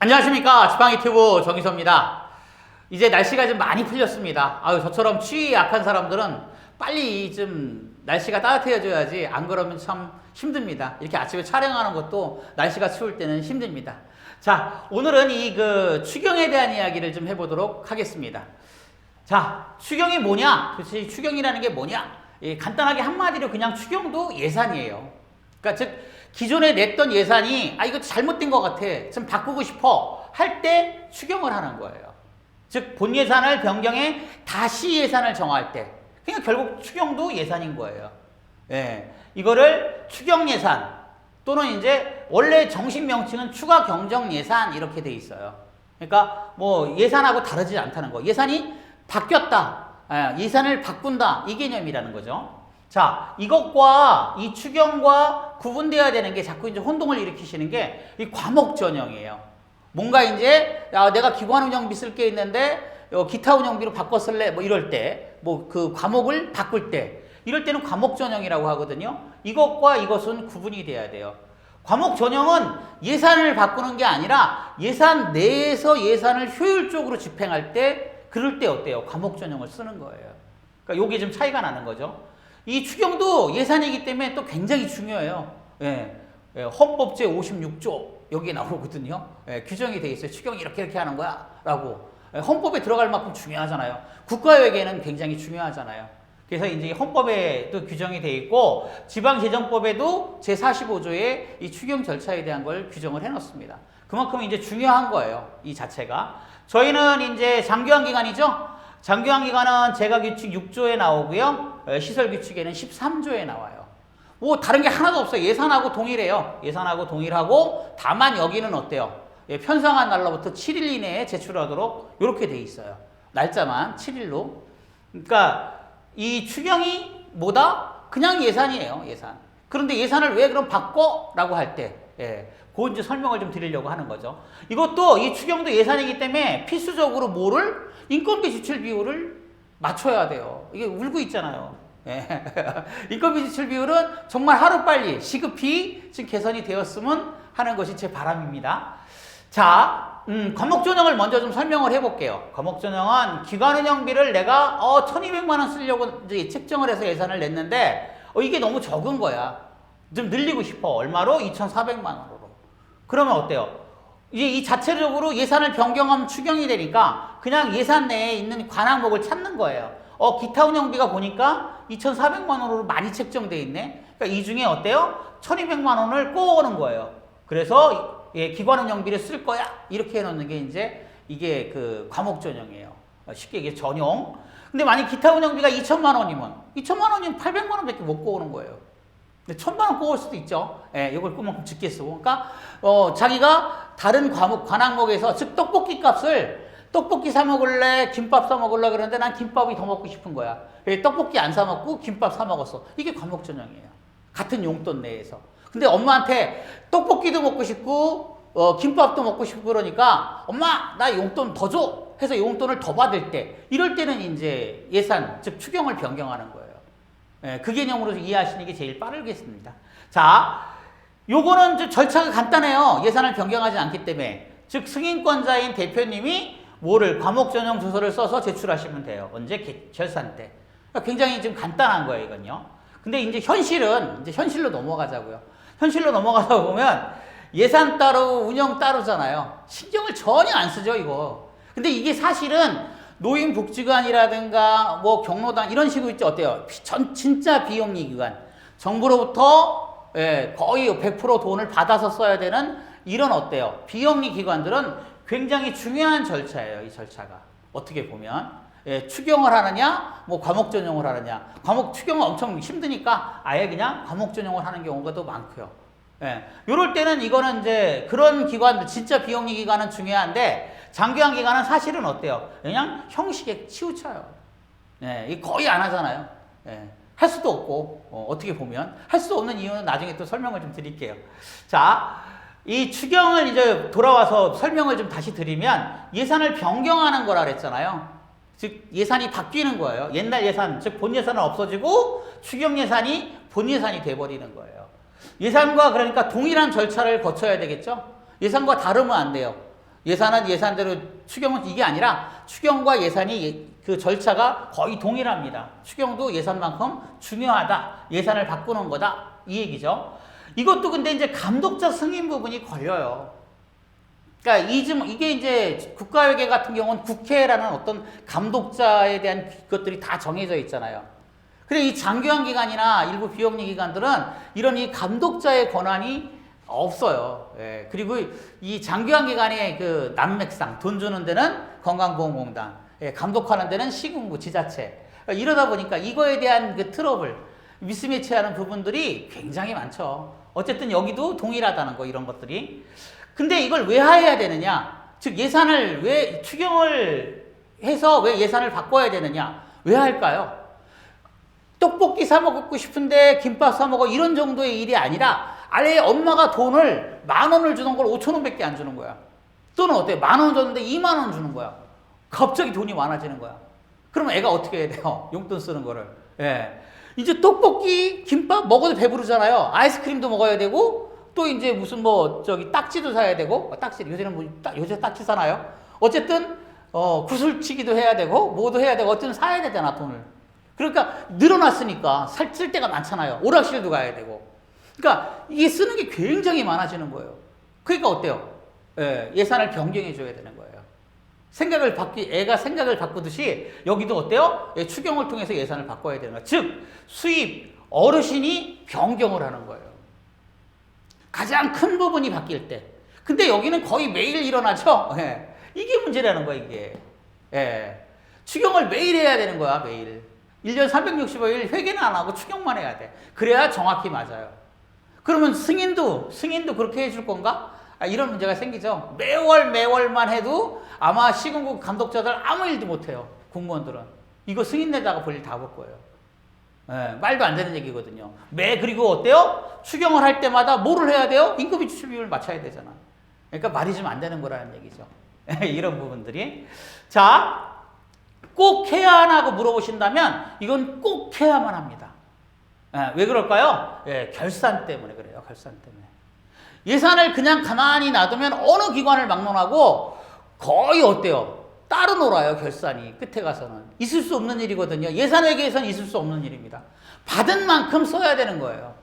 안녕하십니까. 지팡이튜브 정희섭입니다. 이제 날씨가 좀 많이 풀렸습니다. 저처럼 추위 약한 사람들은 빨리 좀 날씨가 따뜻해져야지, 안 그러면 참 힘듭니다. 이렇게 아침에 촬영하는 것도 날씨가 추울 때는 힘듭니다. 자, 오늘은 추경에 대한 이야기를 좀 해보도록 하겠습니다. 자, 추경이 뭐냐? 도대체 추경이라는 게 뭐냐? 간단하게 한마디로 그냥 추경도 예산이에요. 그러니까 즉 기존에 냈던 예산이 이거 잘못된 것 같아, 좀 바꾸고 싶어 할 때 추경을 하는 거예요. 즉 본 예산을 변경해 다시 예산을 정할 때, 그러니까 결국 추경도 예산인 거예요. 이거를 추경 예산 또는 이제 원래 정식 명칭은 추가 경정 예산 이렇게 돼 있어요. 그러니까 뭐 예산하고 다르지 않다는 거. 예산이 바뀌었다, 예산을 바꾼다, 이 개념이라는 거죠. 자, 이것과 이 추경과 구분되어야 되는 게, 자꾸 이제 혼동을 일으키시는 게 이 과목 전형이에요. 뭔가 이제 내가 기관 운영비 쓸 게 있는데 기타 운영비로 바꿔 쓸래, 뭐 이럴 때, 뭐 그 과목을 바꿀 때, 이럴 때는 과목 전형이라고 하거든요. 이것과 이것은 구분이 돼야 돼요. 과목 전형은 예산을 바꾸는 게 아니라 예산 내에서 예산을 효율적으로 집행할 때, 그럴 때 어때요? 과목 전형을 쓰는 거예요. 그러니까 요게 좀 차이가 나는 거죠. 이 추경도 예산이기 때문에 또 굉장히 중요해요. 헌법 제56조 여기에 나오거든요. 규정이 돼 있어요. 추경이 이렇게 하는 거야 라고. 헌법에 들어갈 만큼 중요하잖아요. 국가회계는 굉장히 중요하잖아요. 그래서 이제 헌법에도 규정이 돼 있고, 지방재정법에도 제45조에 이 추경 절차에 대한 걸 규정을 해놓습니다. 그만큼 이제 중요한 거예요, 이 자체가. 저희는 이제 장기화 기간이죠. 장기화 기간은 재가규칙 6조에 나오고요. 시설규칙에는 13조에 나와요. 뭐 다른 게 하나도 없어요. 예산하고 동일해요. 예산하고 동일하고, 다만 여기는 어때요? 편성한 날로부터 7일 이내에 제출하도록 이렇게 돼 있어요. 날짜만 7일로. 그러니까 이 추경이 뭐다? 그냥 예산이에요, 예산. 그런데 예산을 왜 그럼 바꿔? 라고 할 때, 그건 이제 설명을 좀 드리려고 하는 거죠. 이것도, 이 추경도 예산이기 때문에 필수적으로 뭐를? 인건비 지출 비율을 맞춰야 돼요. 이게 울고 있잖아요. 인건비 지출 비율은 정말 하루빨리 시급히 지금 개선이 되었으면 하는 것이 제 바람입니다. 자, 과목 전형을 먼저 좀 설명을 해볼게요. 과목 전형은 기관 운영비를 내가 1200만 원 쓰려고 이제 책정을 해서 예산을 냈는데 이게 너무 적은 거야. 좀 늘리고 싶어. 얼마로? 2,400만 원으로. 그러면 어때요? 이제 이 자체적으로 예산을 변경하면 추경이 되니까 그냥 예산 내에 있는 관항목을 찾는 거예요. 기타 운영비가 보니까 2,400만 원으로 많이 책정돼 있네. 그러니까 이 중에 어때요? 1,200만 원을 꼬는 거예요. 그래서 기관 운영비를 쓸 거야, 이렇게 해놓는 게 이제 이게 그 과목 전형이에요. 쉽게 얘기해 전용. 근데 만약 기타 운영비가 2,000만 원이면 2,000만 원이면 800만 원밖에 못 꼬는 거예요. 근데 1,000만 원 꼬을 수도 있죠. 이걸 그만큼 적게 쓰고. 그러니까 자기가 다른 과목 관항목에서, 즉 떡볶이 값을, 떡볶이 사 먹을래, 김밥 사 먹을래 그러는데 난 김밥이 더 먹고 싶은 거야. 떡볶이 안 사 먹고 김밥 사 먹었어. 이게 과목 전형이에요. 같은 용돈 내에서. 근데 엄마한테 떡볶이도 먹고 싶고 김밥도 먹고 싶고 그러니까 엄마 나 용돈 더 줘 해서 용돈을 더 받을 때, 이럴 때는 이제 예산, 즉 추경을 변경하는 거예요. 그 개념으로 이해하시는 게 제일 빠르겠습니다. 자, 요거는 좀 절차가 간단해요. 예산을 변경하지 않기 때문에. 즉 승인권자인 대표님이 뭐를 과목 전형 조서를 써서 제출하시면 돼요. 언제? 결산 때. 그러니까 굉장히 좀 간단한 거예요, 이건요. 근데 이제 현실로 넘어가자고요. 현실로 넘어가다 보면 예산 따로 운영 따로잖아요. 신경을 전혀 안 쓰죠, 이거. 근데 이게 사실은 노인복지관이라든가 뭐 경로당 이런 식으로 있죠. 어때요? 진짜 비영리 기관. 정부로부터 거의 100% 돈을 받아서 써야 되는 이런 어때요? 비영리 기관들은 굉장히 중요한 절차예요, 이 절차가. 어떻게 보면. 추경을 하느냐, 뭐 과목 전형을 하느냐. 추경은 엄청 힘드니까 아예 그냥 과목 전형을 하는 경우가 더 많고요. 요럴 때는 이거는 이제 그런 기관들, 진짜 비영리 기관은 중요한데, 장기화 기관은 사실은 어때요? 그냥 형식에 치우쳐요. 거의 안 하잖아요. 할 수도 없고, 어떻게 보면. 할 수 없는 이유는 나중에 또 설명을 좀 드릴게요. 자, 이 추경을 이제 돌아와서 설명을 좀 다시 드리면, 예산을 변경하는 거라 그랬잖아요. 즉 예산이 바뀌는 거예요. 옛날 예산, 즉 본 예산은 없어지고 추경 예산이 본 예산이 돼버리는 거예요. 예산과 그러니까 동일한 절차를 거쳐야 되겠죠. 예산과 다르면 안 돼요. 예산은 예산대로, 추경은 이게 아니라 추경과 예산이 그 절차가 거의 동일합니다. 추경도 예산만큼 중요하다. 예산을 바꾸는 거다. 이 얘기죠. 이것도 근데 이제 감독자 승인 부분이 걸려요. 그러니까 이게 이제 국가회계 같은 경우는 국회라는 어떤 감독자에 대한 것들이 다 정해져 있잖아요. 근데 이 장기관 기관이나 일부 비영리 기관들은 이런 이 감독자의 권한이 없어요. 예. 그리고 이 장기관 기관의 그 난맥상, 돈 주는 데는 건강보험공단, 예. 감독하는 데는 시군구, 지자체. 그러니까 이러다 보니까 이거에 대한 그 트러블, 미스매치하는 부분들이 굉장히 많죠. 어쨌든 여기도 동일하다는 거, 이런 것들이. 근데 이걸 왜 해야 되느냐? 즉 예산을 왜 추경을 해서 왜 예산을 바꿔야 되느냐? 왜 할까요? 떡볶이 사 먹고 싶은데 김밥 사 먹어, 이런 정도의 일이 아니라 아예 엄마가 돈을 10,000원을 주는 걸 5,000원밖에 안 주는 거야. 또는 어때? 10,000원 줬는데 20,000원 주는 거야. 갑자기 돈이 많아지는 거야. 그러면 애가 어떻게 해야 돼요? 용돈 쓰는 거를. 예. 이제 떡볶이, 김밥 먹어도 배부르잖아요. 아이스크림도 먹어야 되고, 또 이제 무슨 딱지도 사야 되고, 딱지, 요새는 요새 딱지 사나요? 어쨌든, 구슬치기도 해야 되고, 뭐도 해야 되고, 어쨌든 사야 되잖아, 돈을. 그러니까 늘어났으니까 쓸 때가 많잖아요. 오락실도 가야 되고. 그러니까 이게 쓰는 게 굉장히 많아지는 거예요. 그러니까 어때요? 예산을 변경해 줘야 되는 거예요. 애가 생각을 바꾸듯이 여기도 어때요? 추경을 통해서 예산을 바꿔야 되는 거예요. 즉, 수입, 어르신이 변경을 하는 거예요. 가장 큰 부분이 바뀔 때. 근데 여기는 거의 매일 일어나죠? 이게 문제라는 거야, 이게. 추경을 매일 해야 되는 거야, 매일. 1년 365일 회계는 안 하고 추경만 해야 돼. 그래야 정확히 맞아요. 그러면 승인도 그렇게 해줄 건가? 이런 문제가 생기죠. 매월만 해도 아마 시군구 감독자들 아무 일도 못해요. 공무원들은. 이거 승인 내다가 볼 일 다 볼 거예요. 말도 안 되는 얘기거든요. 그리고 어때요? 추경을 할 때마다 뭐를 해야 돼요? 임금비 지출 비율을 맞춰야 되잖아. 그러니까 말이 좀 안 되는 거라는 얘기죠. 이런 부분들이. 자, 꼭 해야 하나고 물어보신다면 이건 꼭 해야만 합니다. 왜 그럴까요? 결산 때문에 그래요. 결산 때문에. 예산을 그냥 가만히 놔두면 어느 기관을 막론하고 거의 어때요? 따로 놀아요. 결산이. 끝에 가서는. 있을 수 없는 일이거든요. 예산회계에서는 있을 수 없는 일입니다. 받은 만큼 써야 되는 거예요.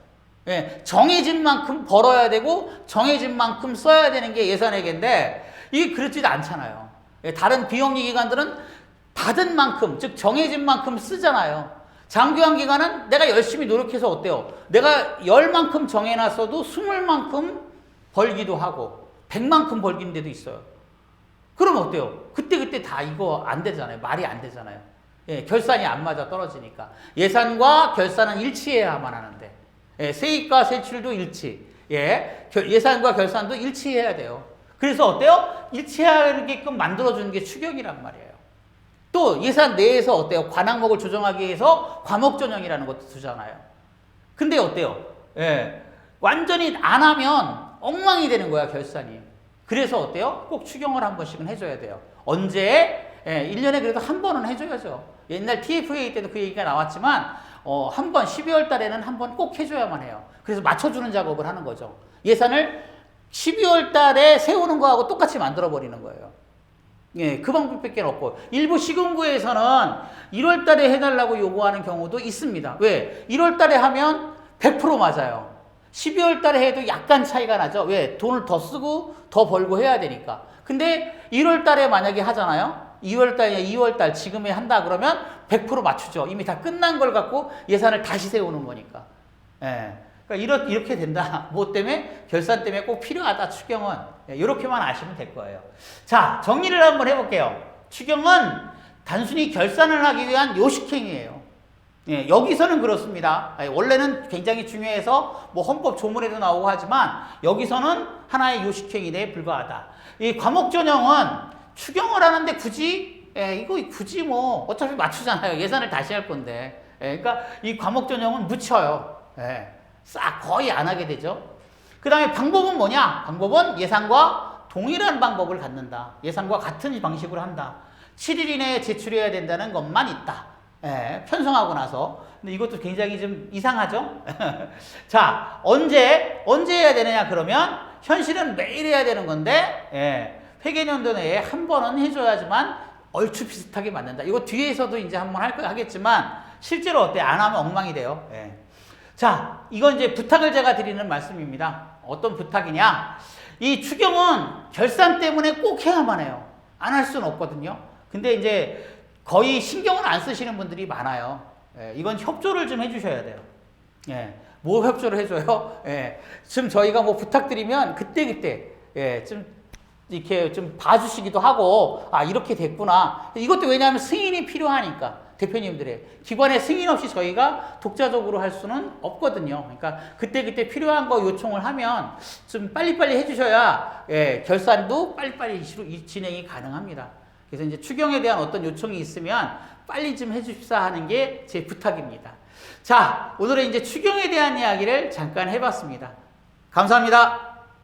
정해진 만큼 벌어야 되고 정해진 만큼 써야 되는 게 예산회계인데 이게 그렇지도 않잖아요. 다른 비영리 기관들은 받은 만큼, 즉 정해진 만큼 쓰잖아요. 장기관 기관은 내가 열심히 노력해서 어때요? 내가 10만큼 정해놨어도 20만큼 벌기도 하고 100만큼 벌기는 데도 있어요. 그럼 어때요? 그때 다 이거 안 되잖아요. 말이 안 되잖아요. 결산이 안 맞아 떨어지니까. 예산과 결산은 일치해야만 하는데 세입과 세출도 일치. 예산과 결산도 일치해야 돼요. 그래서 어때요? 일치하게끔 만들어주는 게 추경이란 말이에요. 또 예산 내에서 어때요? 관항목을 조정하기 위해서 과목전형이라는 것도 두잖아요. 근데 어때요? 완전히 안 하면 엉망이 되는 거야, 결산이. 그래서 어때요? 꼭 추경을 한 번씩은 해줘야 돼요. 언제? 1년에 그래도 한 번은 해줘야죠. 옛날 TFA 때도 그 얘기가 나왔지만 한 번, 12월 달에는 한 번 꼭 해줘야만 해요. 그래서 맞춰주는 작업을 하는 거죠. 예산을 12월 달에 세우는 거하고 똑같이 만들어버리는 거예요. 그 방법밖에 없고 일부 시군구에서는 1월 달에 해달라고 요구하는 경우도 있습니다. 왜? 1월 달에 하면 100% 맞아요. 12월 달에 해도 약간 차이가 나죠. 왜? 돈을 더 쓰고 더 벌고 해야 되니까. 근데 1월 달에 만약에 하잖아요. 2월 달이나 2월 달 지금에 한다 그러면 100% 맞추죠. 이미 다 끝난 걸 갖고 예산을 다시 세우는 거니까. 그러니까 이렇게 된다. 뭐 때문에? 결산 때문에 꼭 필요하다. 추경은. 이렇게만 아시면 될 거예요. 자, 정리를 한번 해볼게요. 추경은 단순히 결산을 하기 위한 요식행위예요. 여기서는 그렇습니다. 원래는 굉장히 중요해서 뭐 헌법 조문에도 나오고 하지만 여기서는 하나의 요식행위에 불과하다. 이 과목전형은 추경을 하는데 이거 굳이 뭐 어차피 맞추잖아요. 예산을 다시 할 건데. 그러니까 이 과목전형은 묻혀요. 싹 거의 안 하게 되죠. 그 다음에 방법은 뭐냐? 방법은 예산과 동일한 방법을 갖는다. 예산과 같은 방식으로 한다. 7일 이내에 제출해야 된다는 것만 있다. 편성하고 나서. 근데 이것도 굉장히 좀 이상하죠? 자, 언제 해야 되느냐? 그러면 현실은 매일 해야 되는 건데, 회계연도 내에 한 번은 해줘야지만 얼추 비슷하게 맞는다. 이거 뒤에서도 이제 한번 하겠지만 실제로 어때? 안 하면 엉망이 돼요. 예. 자, 이건 이제 부탁을 제가 드리는 말씀입니다. 어떤 부탁이냐? 이 추경은 결산 때문에 꼭 해야만 해요. 안 할 수는 없거든요. 근데 이제 거의 신경을 안 쓰시는 분들이 많아요. 예, 이건 협조를 좀 해주셔야 돼요. 예, 뭐 협조를 해줘요? 예, 지금 저희가 뭐 부탁드리면 그때그때, 예, 좀 이렇게 좀 봐주시기도 하고, 아, 이렇게 됐구나. 이것도 왜냐하면 승인이 필요하니까. 대표님들의 기관의 승인 없이 저희가 독자적으로 할 수는 없거든요. 그러니까 그때그때 필요한 거 요청을 하면 좀 빨리빨리 해주셔야, 예, 결산도 빨리빨리 진행이 가능합니다. 그래서 이제 추경에 대한 어떤 요청이 있으면 빨리 좀 해주십사 하는 게 제 부탁입니다. 자, 오늘은 이제 추경에 대한 이야기를 잠깐 해봤습니다. 감사합니다.